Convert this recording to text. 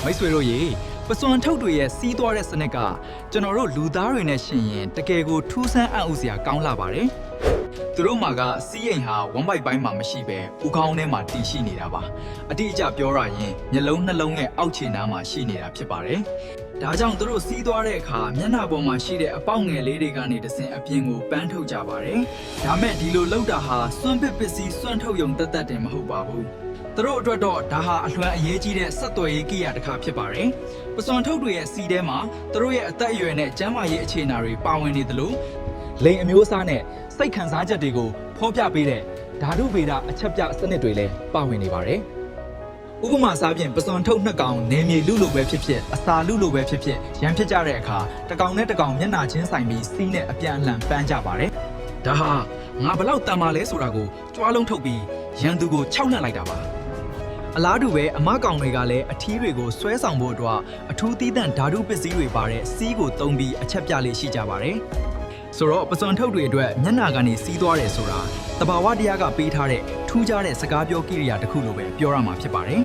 မိတ်ဆွေတို့ရေပစွန်ထုတ်တွေရဲ့စီးသွားတဲ့စနစ်ကကျွန်တော်တို့လူသားတွေနဲ့ရှင်ရင်တကယ်ကိုထူးဆန်းအံ့ဩစရာကောင်းလာပါတယ်သူတို့မှာကစီးရင်ဟာဝမ်ပိုက်ပိုင်းမှာမရှိပဲဥကောင်းထဲမှာတည်ရှိနေတာပါအတိအကျပြောရရင်မျက်လုံးနှလုံးရဲ့အောက်ခြေနားမှာရှိနေတာဖြစ်ပါတယ်ဒါကြောင့်သူတို့စီးသွားတဲ့အခါမျက်နှာပေါ်မှာရှိတဲ့အပေါက်ငယ်လေးတွေကနေတဆင်အပြင်ကိုပန်းထုတ်ကြပါတယ်ဒါမဲ့ဒီလိုလောက်တာဟာစွန့်ပစ်ပစ္စည်းစွန့်ထုတ်ရုံတတ်တယ်မဟုတ်ပါဘူးသူတို့အတွက်တော့ဒါဟာအလွန်အရေးကြီးတဲ့ဆက်သွယ်ရေးကိရိယာတစ်ခါဖြစ်ပါတယ်။ပစွန်ထုတ်တွေရဲ့စီထဲမှာသူတို့ရဲ့အသက်အရွယ်နဲ့ကျန်းမာရေးအခြေအနေတွေပါဝင်နေသလိုလိန်အမျိုးအစားနဲ့စိတ်ခံစားချက်တွေကိုဖော်ပြပေးတဲ့ဓာတုဗေဒအချက်ပြစနစ်တွေလည်းပါဝင်နေပါတယ်။ဥပမာစားဖြင့်ပစွန်ထုတ်နှစ်ကောင်နေမြေလူလိုပဲဖြစ်ဖြစ်အစာလူလိုပဲဖြစ်ဖြစ်ရန်ဖြစ်ကြတဲ့အခါတစ်ကောင်နဲ့တစ်ကောင်မျက်နှာချင်းဆိုင်ပြီးစီးနဲ့အပြန်အလှန်ပန်းကြပါတယ်။ဒါဟာငါဘလောက်တန်ပါလဲဆိုတာကိုကြွားလုံးထုတ်ပြီးရန်သူကိုခြောက်နှက်လိုက်တာပါ။အလားတူပဲအမကောင်တွေကလည်းအထီးတွေကိုဆွဲဆောင်ဖို့အတွက်အထူးသီးသန့်ဓာတုပစ္စည်းတွေပါတဲ့စီးကိုသုံးပြီးအချက်ပြလေးရှိကြပါတယ်။ဆိုတော့ပစွန်ထုတ်တွေအတွက်မျက်နှာကနေစီးသွားတယ်ဆိုတာတဘာဝတရားကပေးထားတဲ့ထူးခြားတဲ့စကားပြောကိရိယာတစ်ခုလိုပဲပြောရမှာဖြစ်ပါတယ်